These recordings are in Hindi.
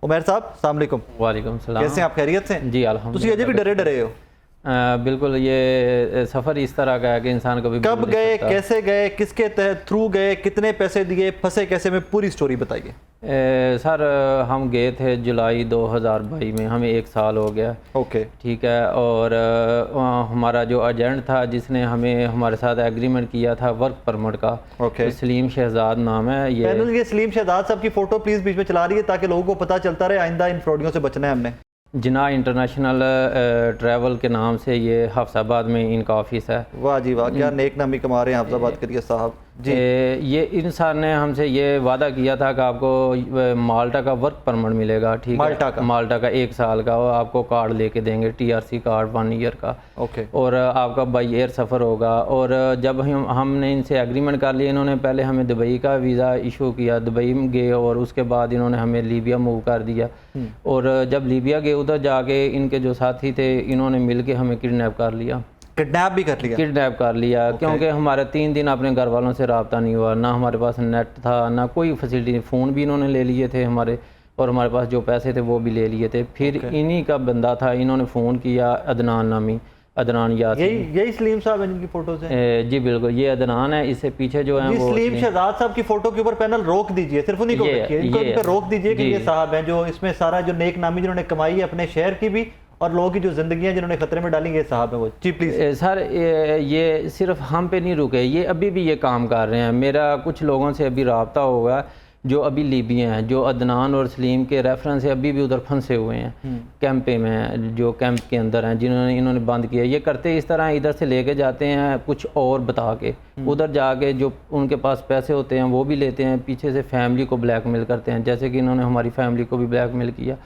उमैर साहब अस्सलाम वालेकुम। वालेकुम सलाम। कैसे हैं आप, खैरियत से? जी तुम अजय भी डरे डरे हो। बिल्कुल, ये सफ़र इस तरह का है कि इंसान कभी कब गए, कैसे गए, किसके थ्रू गए, कितने पैसे दिए, फंसे कैसे, में पूरी स्टोरी बताइए। सर हम गए थे जुलाई 2022 में, हमें 1 साल हो गया। ओके, ठीक है। और हमारा जो एजेंट था जिसने हमें हमारे साथ एग्रीमेंट किया था वर्क परमिट का, ओके। सलीम शहजाद नाम है। ये सलीम शहजाद साहब की फ़ोटो प्लीज़ बीच में चला रही है ताकि लोगों को पता चलता रहे, आइंदा इन फ्रॉडियों से बचना है हमने। जिना इंटरनेशनल ट्रैवल के नाम से ये हफ्साबाद में इनका ऑफिस है। वाह जी वाह, क्या नेक नामी कमा रहे हैं हफ्साबाद करिए साहब जी। ये इंसान ने हमसे ये वादा किया था कि आपको माल्टा का वर्क परमिट मिलेगा। ठीक है, माल्टा का 1 साल का, और आपको कार्ड लेके देंगे, TRC कार्ड 1 ईयर का। ओके। और आपका बाई एयर सफ़र होगा। और जब हमने इनसे एग्रीमेंट कर लिया, इन्होंने पहले हमें दुबई का वीज़ा इशू किया, दुबई में गए, और उसके बाद इन्होंने हमें लीबिया मूव कर दिया। और जब लीबिया गए उधर जाके इनके जो साथी थे इन्होंने मिल के हमें किडनैप कर लिया। किडनैप भी कर लिया? किडनैप कर लिया। क्योंकि हमारे 3 दिन अपने घर वालों से रब्ता नहीं हुआ, ना हमारे पास नेट था, ना कोई फैसिलिटी। फ़ोन भी इन्होंने ले लिए थे हमारे, और हमारे पास जो पैसे थे वो भी ले लिए थे। फिर इन्हीं का बंदा था, इन्होंने फ़ोन किया, अदनान नामी, अदनान यासीन। यही सलीम साहब हैं जिनकी फोटोज हैं? जी बिल्कुल, ये अदनान है। इससे पीछे जो है वो सलीम शहजाद साहब की फोटो के ऊपर पैनल रोक दीजिए, सिर्फ उन्हीं को रखिए, इनको इन पर रोक दीजिए कि ये साहब हैं जो इसमें सारा जो नेक नामी जिन्होंने कमाई है अपने शहर की भी और लोगों की जो जिंदगियां जिन्होंने खतरे में डाली, ये साहब है वो। जी प्लीज़ सर, ये सिर्फ हम पे नहीं रुके, ये अभी भी ये काम कर रहे हैं। मेरा कुछ लोगों से अभी रब्ता होगा जो अभी लीबिया हैं, जो अदनान और सलीम के रेफरेंस से अभी भी उधर फंसे हुए हैं, कैंपे में, जो कैंप के अंदर हैं, जिन्होंने इन्होंने बंद किया। ये करते इस तरह, इधर से लेके जाते हैं कुछ और बता के, उधर जाके जो उनके पास पैसे होते हैं वो भी लेते हैं, पीछे से फैमिली को ब्लैकमेल करते हैं, जैसे कि इन्होंने हमारी फैमिली को भी ब्लैकमेल किया।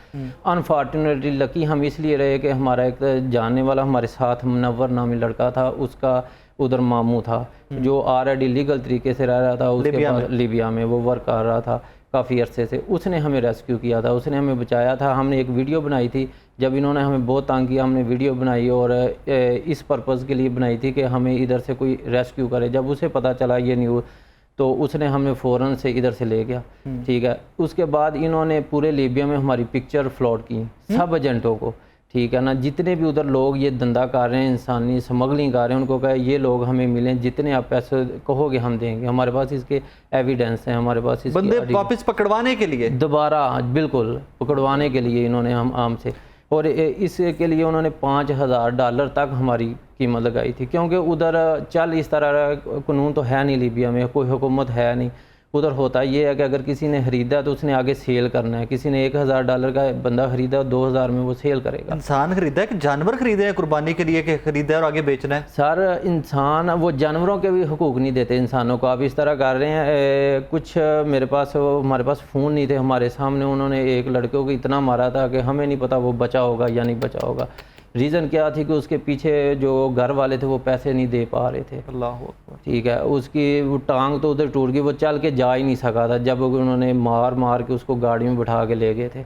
अनफॉर्चुनेटली लकी हम इसलिए रहे कि हमारा एक जानने वाला हमारे साथ मुनव्वर नामी लड़का था, उसका उधर मामू था जो ऑलरेडी लीगल तरीके से रह रहा था, उसके बाद लीबिया में वो वर्क कर रहा था काफ़ी अरसे से। उसने हमें रेस्क्यू किया था, उसने हमें बचाया था। हमने एक वीडियो बनाई थी, जब इन्होंने हमें बहुत तंग किया हमने वीडियो बनाई, और इस पर्पज़ के लिए बनाई थी कि हमें इधर से कोई रेस्क्यू करे। जब उसे पता चला ये न्यूज़, तो उसने हमें फ़ौरन से इधर से ले गया। ठीक है। उसके बाद इन्होंने पूरे लीबिया में हमारी पिक्चर फ्लॉट की, सब एजेंटों को। ठीक है ना, जितने भी उधर लोग ये धंधा कर रहे हैं, इंसानी स्मगलिंग कर रहे हैं, उनको कहा ये लोग हमें मिलें, जितने आप पैसे कहोगे हम देंगे। हमारे पास इसके एविडेंस हैं, हमारे पास इसके बंदे वापस पकड़वाने के लिए, दोबारा बिल्कुल पकड़वाने के लिए इन्होंने हम से, और इसके लिए उन्होंने $5000 तक हमारी कीमत लगाई थी। क्योंकि उधर चल इस तरह कानून तो है नहीं, लीबिया में कोई हुकूमत है नहीं। उधर होता ये है कि अगर किसी ने ख़रीदा तो उसने आगे सेल करना है। किसी ने $1000 का बंदा ख़रीदा, 2000 में वो सेल करेगा। इंसान ख़रीदा है कि जानवर ख़रीदे हैं कुर्बानी के लिए, कि ख़रीदा है और आगे बेचना है? सर, इंसान, वो जानवरों के भी हुकूक नहीं देते इंसानों को। आप इस तरह कर रहे हैं। कुछ हमारे पास फ़ोन नहीं थे, हमारे सामने उन्होंने एक लड़के को इतना मारा था कि हमें नहीं पता वो बचा होगा या नहीं बचा होगा। रीज़न क्या थी कि उसके पीछे जो घर वाले थे वो पैसे नहीं दे पा रहे थे। अल्लाह अकबर। ठीक है। उसकी वो टांग तो उधर टूट गई, वो चल के जा ही नहीं सका था, जब उन्होंने मार के उसको गाड़ी में बिठा के ले गए थे।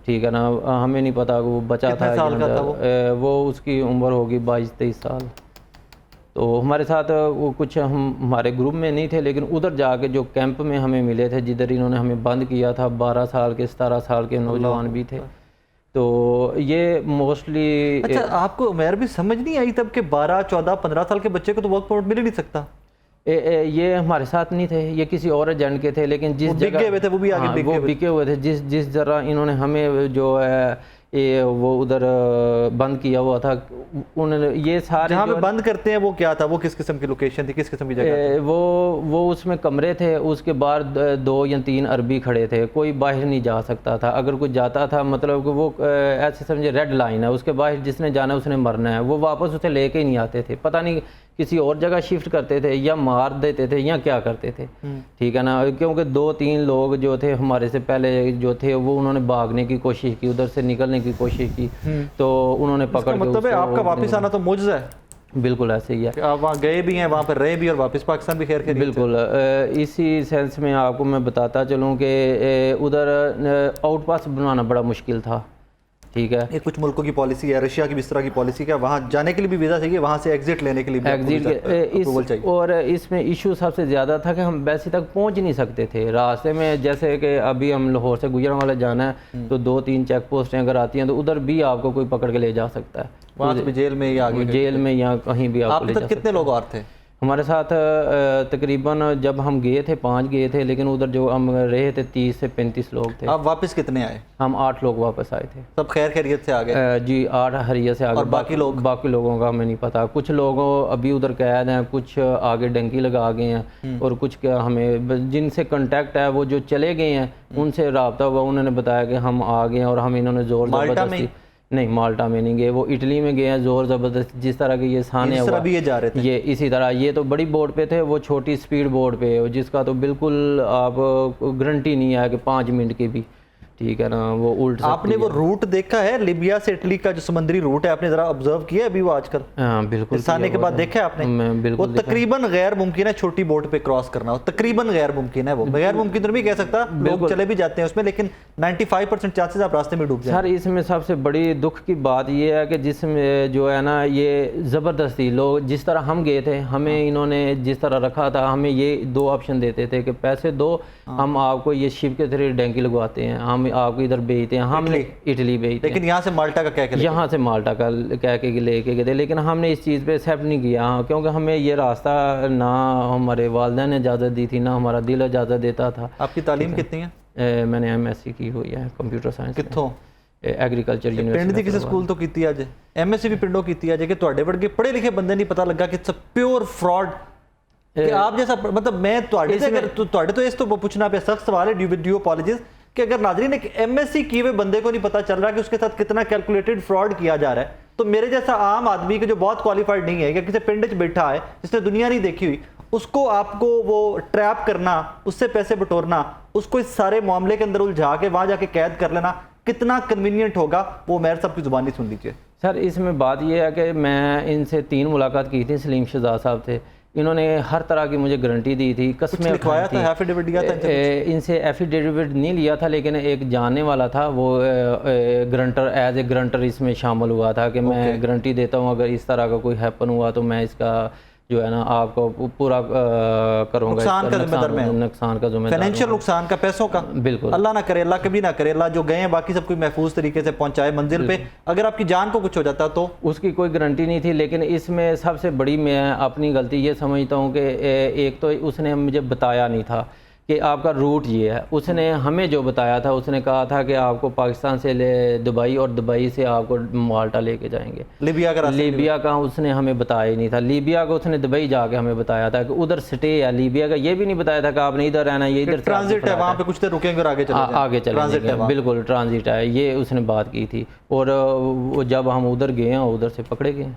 ठीक है ना, हमें नहीं पता वो बचा था। साल का था वो उसकी उम्र होगी 22-23 साल। तो हमारे साथ वो कुछ हम हमारे ग्रुप में नहीं थे, लेकिन उधर जाके जो कैंप में हमें मिले थे, जिधर इन्होंने हमें बंद किया था, 12 साल के 17 साल के नौजवान भी थे। तो ये मोस्टली अच्छा, आपको उम्र भी समझ नहीं आई तब कि 12, 14, 15 साल के बच्चे को तो वर्क परमिट मिल ही नहीं सकता? ये हमारे साथ नहीं थे, ये किसी और एजेंट के थे, लेकिन जिस जगह बिके हुए थे वो भी आगे बिके हुए थे। जिस तरह इन्होंने हमें जो है ये वो उधर बंद किया हुआ था, उन्होंने ये सारे जहाँ पे बंद करते हैं वो क्या था, वो किस किस्म की लोकेशन थी, किस किस्म की जगह थी? वो उसमें कमरे थे, उसके बाहर 2 या 3 अरबी खड़े थे, कोई बाहर नहीं जा सकता था। अगर कोई जाता था, मतलब कि वो ऐसे समझे रेड लाइन है, उसके बाहर जिसने जाना उसने मरना है, वो वापस उसे लेके ही नहीं आते थे। पता नहीं किसी और जगह शिफ्ट करते थे या मार देते थे या क्या करते थे। ठीक है ना, क्योंकि 2-3 लोग जो थे हमारे से पहले जो थे वो उन्होंने भागने की कोशिश की, उधर से निकलने की कोशिश की, तो उन्होंने पकड़ के। मतलब है आपका वापस आना तो मुझ्ज़ा है। बिल्कुल ऐसे ही है। आप वहाँ गए भी हैं, वहाँ पर रहे भी और वापस पाकिस्तान भी खैर खैरियत? बिल्कुल। इसी सेंस में आपको मैं बताता चलूँ कि उधर आउटपास बनाना बड़ा मुश्किल था। ठीक है। ये कुछ मुल्कों की पॉलिसी है, रशिया की भी इस तरह की पॉलिसी है, वहाँ जाने के लिए भी वीज़ा चाहिए, वहाँ से एग्जिट लेने के लिए भी अप्रूवल चाहिए। और इसमें इशू सबसे ज़्यादा था कि हम वैसे तक पहुँच नहीं सकते थे रास्ते में। जैसे कि अभी हम लाहौर से गुजरांवाला जाना है तो 2-3 चेक पोस्टें अगर आती हैं तो उधर भी आपको कोई पकड़ के ले जा सकता है, वहाँ से भी जेल में या आगे जेल में या कहीं भी आपको ले जा सकता है। कितने लोग और थे हमारे साथ? तकरीबन जब हम गए थे 5 गए थे, लेकिन उधर जो हम रहे थे 30 से 35 लोग थे। आप वापस कितने आए? हम 8 लोग वापस आए थे। सब खैर खैरियत से आ गए? जी 8 हरिया से आ गए। और बाकी लोगों का हमें नहीं पता। कुछ लोगों अभी उधर कैद हैं, कुछ आगे डंकी लगा गए हैं, और कुछ क्या हमें जिनसे कांटेक्ट है वो जो चले गए हैं उनसे रब्ता हुआ, उन्होंने बताया कि हम आ गए हैं और हम इन्होंने जोर जबरदस्ती नहीं, माल्टा में नहीं गए, वो इटली में गए हैं जोर ज़बरदस्ती। जिस तरह के ये साने हुआ ये जा रहे थे, ये इसी तरह ये तो बड़ी बोट पे थे, वो छोटी स्पीड बोट पे, जिसका तो बिल्कुल आप गारंटी नहीं है कि 5 मिनट की भी, ठीक है ना, वो उल्ट आपने वो रूट देखा है लिबिया से इटली का जो समुद्री रूट है, आपने जरा ऑब्जर्व किया है अभी वो आजकल? हाँ बिल्कुल, इस आने के बाद देखा है आपने? बिल्कुल। वो तकरीबन गैर मुमकिन है छोटी बोट पे क्रॉस करना, तकरीबन गैर मुमकिन है। वो गैर मुमकिन तो नहीं कह सकता, लोग चले भी जाते हैं उसमें, लेकिन 95% चांसेस आप रास्ते में डूब जाए। सर इसमें सबसे बड़ी दुख की बात ये है कि जिसमें जो है ना, ये ज़बरदस्ती लोग, जिस तरह हम गए थे, हमें इन्होंने जिस तरह रखा था, हमें ये 2 ऑप्शन देते थे कि पैसे दो, हम आपको ये शिप के थ्रू डंकी लगवाते हैं, हम आपको इधर भेजते हैं, हमने इटली भेजते हैं, लेकिन यहाँ से माल्टा का यहाँ से माल्टा का कह के लेके गए थे, लेकिन हमने इस चीज़ पे एक्सेप्ट नहीं किया, क्योंकि हमें ये रास्ता ना हमारे वालिदैन ने इजाज़त दी थी, ना हमारा दिल इजाज़त देता था। आपकी तालीम कितनी है? मैंने MSc की हुई है कंप्यूटर साइंस। कित्थों? Agriculture university. पिंड दी किसी स्कूल तो कीती अज? MSc भी पिंडों कीती अज कि तुहाडे वर्गे पढ़े लिखे बंदे नहीं पता लगा कि इट्स अ प्योर फ्रॉड, कि आप जैसा, मतलब मैं तुहाडे से अगर तुहाडे तो इस तो पूछना पे सख्त सवाल है, ड्यू अपॉलॉजीज, कि अगर नाज़रीन एक MSc किए हुए बंदे को नहीं पता चल रहा कि उसके साथ कितना कैलकुलेटेड फ्रॉड किया जा रहा है, तो मेरे जैसा आम आदमी के जो बहुत क्वालिफाइड नहीं है, कि किसी पिंड च बैठा है जिसने दुनिया नहीं देखी हुई, उसको आपको वो ट्रैप करना, उससे पैसे बटोरना, उसको इस सारे मामले के अंदर उलझा के वहां जाके कैद कर लेना कितना कन्वीनियंट होगा, वो मेयर साहब की जुबानी सुन लीजिए। सर इसमें बात यह है कि मैं इनसे 3 मुलाकात की थी, सलीम शहजाद साहब थे, इन्होंने हर तरह की मुझे गारंटी दी थी, कस्में लिखवाया था, एफिडेविट दिया था इनसे एफिडेविट नहीं लिया था, लेकिन एक जानने वाला था वो गारंटर, एज ए गारंटर इसमें शामिल हुआ था कि मैं गारंटी देता हूँ अगर इस तरह का कोई हैपन हुआ तो मैं इसका जो है ना आपको पूरा करूँगा, नुकसान का जिम्मेदार, फाइनेंशियल नुकसान का, पैसों का, बिल्कुल, अल्लाह ना करे, अल्लाह कभी ना करे, अल्लाह जो गए हैं बाकी सब कोई महफूज तरीके से पहुंचाए मंजिल पे, अगर आपकी जान को कुछ हो जाता तो उसकी कोई गारंटी नहीं थी। लेकिन इसमें सबसे बड़ी मैं अपनी गलती ये समझता हूँ कि एक तो उसने मुझे बताया नहीं था कि आपका रूट ये है, उसने हमें जो बताया था, उसने कहा था कि आपको पाकिस्तान से ले दुबई और दुबई से आपको माल्टा लेके जाएंगे, लीबिया का उसने हमें बताया ही नहीं था, लीबिया का उसने दुबई जाके हमें बताया था कि उधर स्टे है, लीबिया का ये भी नहीं बताया था कि आपने इधर रहना, ये इधर ट्रांजिट है, वहाँ पे कुछ देर रुकेंगे और आगे चलेंगे, बिल्कुल ट्रांजिट है, ये उसने बात की थी। और जब हम उधर गए हैं उधर से पकड़े गए,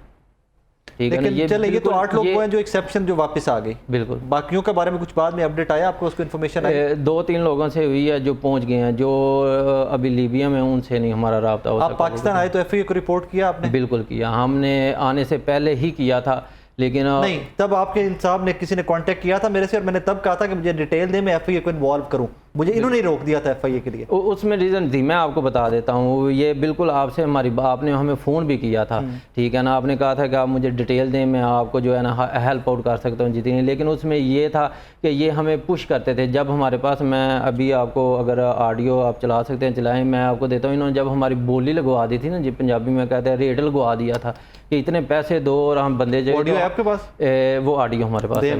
ठीक है ना। ये तो 8 लोग हैं जो एक्सेप्शन जो वापस आ गए, बिल्कुल। बाकियों के बारे में कुछ बाद में अपडेट आया आपको, उसको इन्फॉर्मेशन आई? 2-3 लोगों से हुई है जो पहुंच गए हैं, जो अभी लीबिया में, उनसे नहीं हमारा राब्ता हो सका। आप पाकिस्तान आए तो FIA को रिपोर्ट किया आपने? बिल्कुल किया, हमने आने से पहले ही किया था, लेकिन नहीं, तब आपके इंसाफ ने किसी ने कांटेक्ट किया था मेरे से और मैंने तब कहा था कि मुझे डिटेल दे, मैं FIA को इन्वॉल्व करूं, मुझे इन्होंने रोक दिया था FIA के लिए। उसमें रीज़न थी, मैं आपको बता देता हूँ, ये बिल्कुल आपसे हमारी, आपने हमें फ़ोन भी किया था, ठीक है ना, आपने कहा था कि आप मुझे डिटेल दें, मैं आपको जो है ना हेल्प आउट कर सकता हूँ जितनी, लेकिन उसमें ये था कि ये हमें पुश करते थे। जब हमारे पास, मैं अभी आपको अगर ऑडियो आप चला सकते हैं चलाएं, मैं आपको देता हूँ, इन्होंने जब हमारी बोली लगवा दी थी ना, जी पंजाबी में कहते हैं रेट लगवा दिया था कि इतने पैसे दो और हम बंदे जो ऑडियो है आपके पास? वो ऑडियो हमारे पास है।